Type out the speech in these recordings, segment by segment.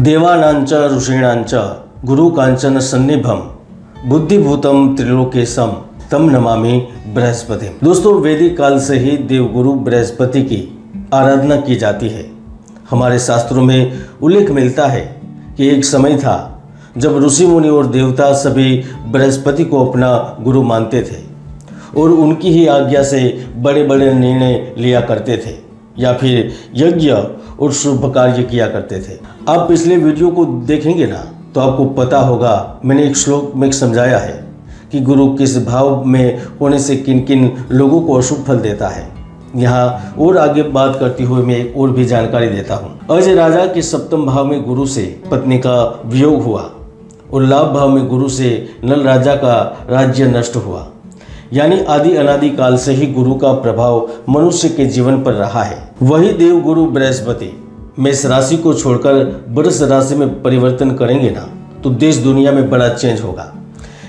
देवानांच ऋषीणांच गुरु कांचन सन्निभम बुद्धिभूतम त्रिलोकेशम तम नमामि बृहस्पति। दोस्तों, वैदिक काल से ही देवगुरु बृहस्पति की आराधना की जाती है। हमारे शास्त्रों में उल्लेख मिलता है कि एक समय था जब ऋषि मुनि और देवता सभी बृहस्पति को अपना गुरु मानते थे और उनकी ही आज्ञा से बड़े बड़े निर्णय लिया करते थे या फिर यज्ञ और शुभ कार्य किया करते थे। आप पिछले वीडियो को देखेंगे ना तो आपको पता होगा, मैंने एक श्लोक में समझाया है कि गुरु किस भाव में होने से किन किन लोगों को अशुभ फल देता है। यहाँ और आगे बात करते हुए मैं एक और भी जानकारी देता हूँ। अजय राजा के सप्तम भाव में गुरु से पत्नी का वियोग हुआ और लाभ भाव में गुरु से नल राजा का राज्य नष्ट हुआ। यानी आदि अनादि काल से ही गुरु का प्रभाव मनुष्य के जीवन पर रहा है। वही देव गुरु बृहस्पति मेष राशि को छोड़कर वृष राशि में परिवर्तन करेंगे ना तो देश दुनिया में बड़ा चेंज होगा।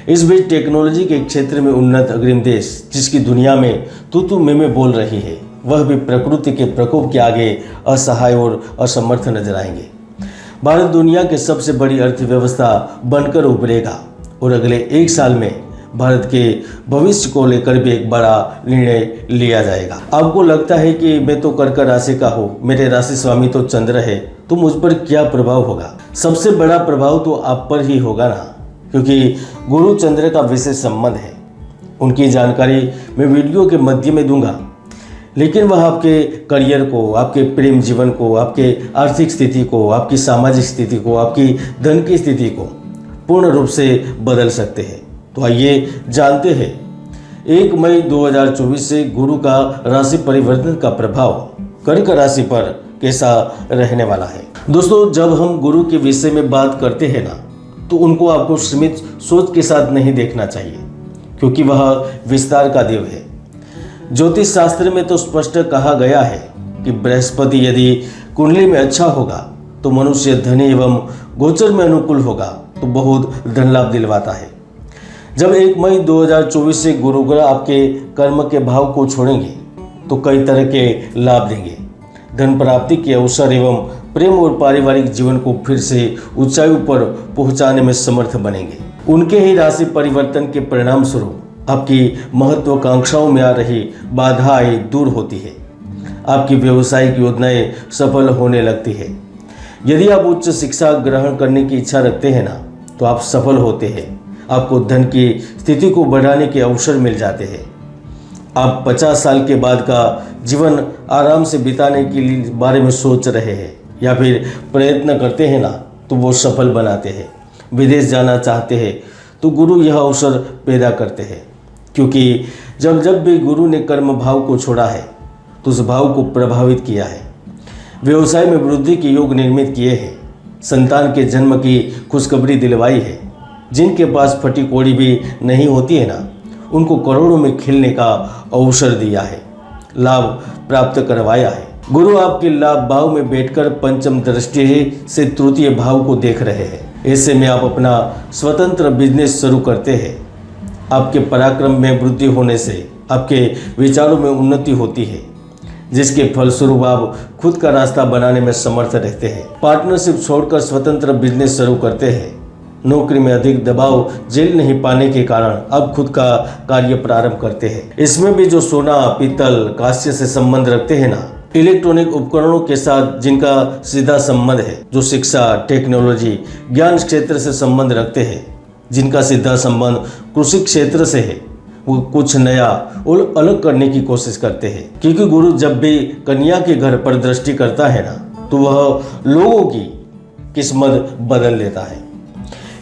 इस बीच टेक्नोलॉजी के क्षेत्र में उन्नत अग्रिम देश जिसकी दुनिया में तू में बोल रही है, वह भी प्रकृति के प्रकोप के आगे असहाय और असमर्थ नजर आएंगे। भारत दुनिया के सबसे बड़ी अर्थव्यवस्था बनकर उभरेगा और अगले एक साल में भारत के भविष्य को लेकर भी एक बड़ा निर्णय लिया जाएगा। आपको लगता है कि मैं तो कर्क राशि का हूँ, मेरे राशि स्वामी तो चंद्र है, तो मुझ पर क्या प्रभाव होगा? सबसे बड़ा प्रभाव तो आप पर ही होगा ना, क्योंकि गुरु चंद्र का विशेष संबंध है। उनकी जानकारी मैं वीडियो के मध्य में दूंगा, लेकिन वह आपके करियर को, आपके प्रेम जीवन को, आपके आर्थिक स्थिति को, आपकी सामाजिक स्थिति को, आपकी धन की स्थिति को पूर्ण रूप से बदल सकते हैं। तो आइए जानते हैं 1 मई 2024 से गुरु का राशि परिवर्तन का प्रभाव कर्क राशि पर कैसा रहने वाला है। दोस्तों, जब हम गुरु के विषय में बात करते हैं ना तो उनको आपको सीमित सोच के साथ नहीं देखना चाहिए, क्योंकि वह विस्तार का देव है। ज्योतिष शास्त्र में तो स्पष्ट कहा गया है कि बृहस्पति यदि कुंडली में अच्छा होगा तो मनुष्य धनी एवं गोचर में अनुकूल होगा तो बहुत धन लाभ दिलवाता है। जब 1 मई 2024 से गुरु ग्रह आपके कर्म के भाव को छोड़ेंगे तो कई तरह के लाभ देंगे। धन प्राप्ति के अवसर एवं प्रेम और पारिवारिक जीवन को फिर से ऊंचाई पर पहुंचाने में समर्थ बनेंगे। उनके ही राशि परिवर्तन के परिणाम स्वरूप आपकी महत्वाकांक्षाओं में आ रही बाधाएं दूर होती है। आपकी व्यवसायिक योजनाएं सफल होने लगती है। यदि आप उच्च शिक्षा ग्रहण करने की इच्छा रखते हैं ना तो आप सफल होते हैं। आपको धन की स्थिति को बढ़ाने के अवसर मिल जाते हैं। आप 50 साल के बाद का जीवन आराम से बिताने के लिए बारे में सोच रहे हैं या फिर प्रयत्न करते हैं ना तो वो सफल बनाते हैं। विदेश जाना चाहते हैं तो गुरु यह अवसर पैदा करते हैं, क्योंकि जब भी गुरु ने कर्म भाव को छोड़ा है तो उस भाव को प्रभावित किया है। व्यवसाय में वृद्धि के योग निर्मित किए हैं। संतान के जन्म की खुशखबरी दिलवाई है। जिनके पास फटी कोड़ी भी नहीं होती है ना उनको करोड़ों में खिलने का अवसर दिया है, लाभ प्राप्त करवाया है। गुरु आपके लाभ भाव में बैठकर पंचम दृष्टि से तृतीय भाव को देख रहे हैं। ऐसे में आप अपना स्वतंत्र बिजनेस शुरू करते हैं। आपके पराक्रम में वृद्धि होने से आपके विचारों में उन्नति होती है, जिसके फलस्वरूप आप खुद का रास्ता बनाने में समर्थ रहते हैं। पार्टनरशिप छोड़कर स्वतंत्र बिजनेस शुरू करते हैं। नौकरी में अधिक दबाव झेल नहीं पाने के कारण अब खुद का कार्य प्रारंभ करते हैं। इसमें भी जो सोना, पीतल, कांस्य से संबंध रखते हैं ना, इलेक्ट्रॉनिक उपकरणों के साथ जिनका सीधा संबंध है, जो शिक्षा, टेक्नोलॉजी, ज्ञान क्षेत्र से संबंध रखते हैं, जिनका सीधा संबंध कृषि क्षेत्र से है, वो कुछ नया और अलग करने की कोशिश करते हैं। क्योंकि गुरु जब भी कन्या के घर पर दृष्टि करता है ना तो वह लोगों की किस्मत बदल देता है।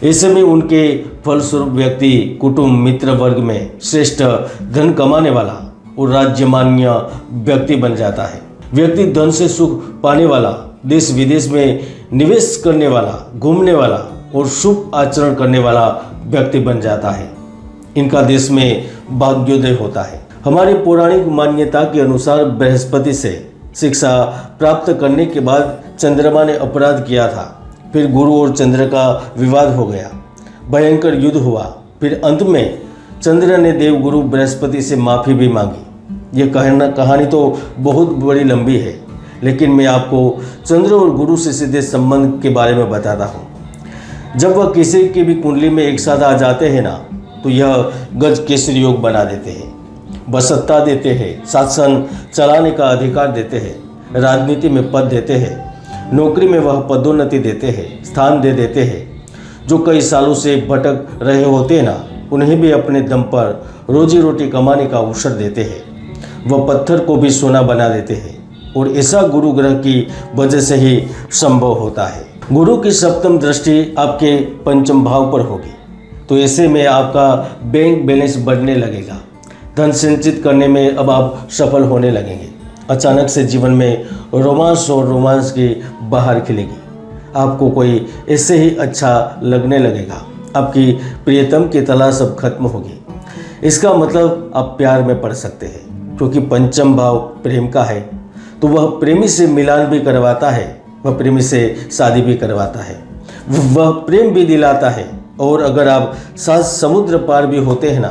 ऐसे में उनके फलस्वरूप व्यक्ति कुटुंब मित्र वर्ग में श्रेष्ठ धन कमाने वाला और राज्यमान्य व्यक्ति बन जाता है। व्यक्ति धन से सुख पाने वाला, देश विदेश में निवेश करने वाला, घूमने वाला और शुभ आचरण करने वाला व्यक्ति बन जाता है। इनका देश में भाग्योदय होता है। हमारी पौराणिक मान्यता के अनुसार बृहस्पति से शिक्षा प्राप्त करने के बाद चंद्रमा ने अपराध किया था। फिर गुरु और चंद्र का विवाद हो गया, भयंकर युद्ध हुआ। फिर अंत में चंद्र ने देवगुरु बृहस्पति से माफ़ी भी मांगी। ये कहानी तो बहुत बड़ी लंबी है, लेकिन मैं आपको चंद्र और गुरु से सीधे संबंध के बारे में बताता हूँ। जब वह किसी की भी कुंडली में एक साथ आ जाते हैं ना, तो यह गज केसरी योग बना देते हैं, बसत्ता देते हैं, शासन चलाने का अधिकार देते हैं, राजनीति में पद देते हैं, नौकरी में वह पदोन्नति देते हैं, स्थान दे देते हैं। जो कई सालों से भटक रहे होते हैं ना, उन्हें भी अपने दम पर रोजी रोटी कमाने का अवसर देते हैं। वह पत्थर को भी सोना बना देते हैं और ऐसा गुरु ग्रह की वजह से ही संभव होता है। गुरु की सप्तम दृष्टि आपके पंचम भाव पर होगी, तो ऐसे में आपका बैंक बैलेंस बढ़ने लगेगा, धन संचित करने में अब आप सफल होने लगेंगे। अचानक से जीवन में रोमांस की बहार खिलेगी। आपको कोई ऐसे ही अच्छा लगने लगेगा। आपकी प्रियतम की तलाश अब खत्म होगी। इसका मतलब आप प्यार में पड़ सकते हैं, क्योंकि पंचम भाव प्रेम का है, तो वह प्रेमी से मिलान भी करवाता है, वह प्रेमी से शादी भी करवाता है, वह प्रेम भी दिलाता है। और अगर आप 7 समुद्र पार भी होते हैं ना,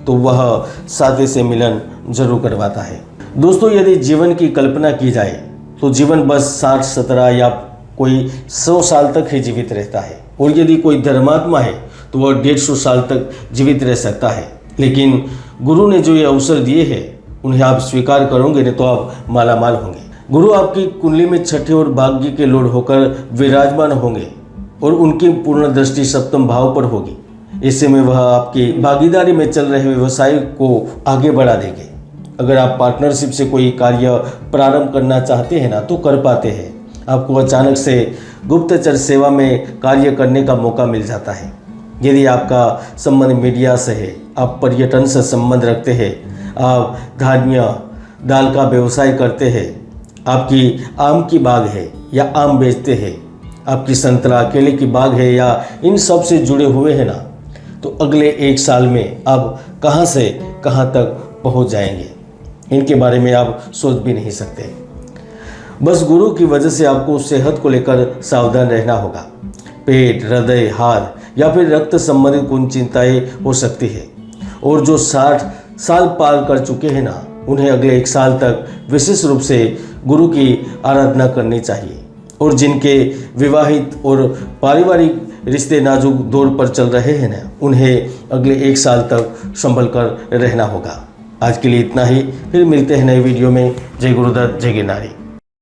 तो वह साथी से मिलन जरूर करवाता है। दोस्तों, यदि जीवन की कल्पना की जाए तो जीवन बस 60, 17 या कोई 100 साल तक ही जीवित रहता है, और यदि कोई धर्मात्मा है तो वह 150 साल तक जीवित रह सकता है। लेकिन गुरु ने जो ये अवसर दिए हैं, उन्हें आप स्वीकार करोगे नहीं तो आप मालामाल होंगे। गुरु आपकी कुंडली में छठे और भाग्य के लॉर्ड होकर विराजमान होंगे और उनकी पूर्ण दृष्टि सप्तम भाव पर होगी। ऐसे में वह आपकी भागीदारी में चल रहे व्यवसाय को आगे बढ़ा देंगे। अगर आप पार्टनरशिप से कोई कार्य प्रारंभ करना चाहते हैं ना, तो कर पाते हैं। आपको अचानक से गुप्तचर सेवा में कार्य करने का मौका मिल जाता है। यदि आपका संबंध मीडिया से है, आप पर्यटन से संबंध रखते हैं, आप धान्य दाल का व्यवसाय करते हैं, आपकी आम की बाग है या आम बेचते हैं, आपकी संतरा केले की बाग है या इन सब से जुड़े हुए हैं ना, तो अगले 1 साल में आप कहां से कहां तक पहुंच जाएंगे, इनके बारे में आप सोच भी नहीं सकते। बस गुरु की वजह से आपको सेहत को लेकर सावधान रहना होगा। पेट, हृदय, हाथ या फिर रक्त संबंधित कुछ चिंताएं हो सकती है। और जो 60 साल पार कर चुके हैं ना, उन्हें अगले 1 साल तक विशेष रूप से गुरु की आराधना करनी चाहिए। और जिनके विवाहित और पारिवारिक रिश्ते नाजुक दौर पर चल रहे हैं ना, उन्हें अगले 1 साल तक संभल कर रहना होगा। आज के लिए इतना ही, फिर मिलते हैं नए वीडियो में। जय गुरुदत्त, जय गिरनारी।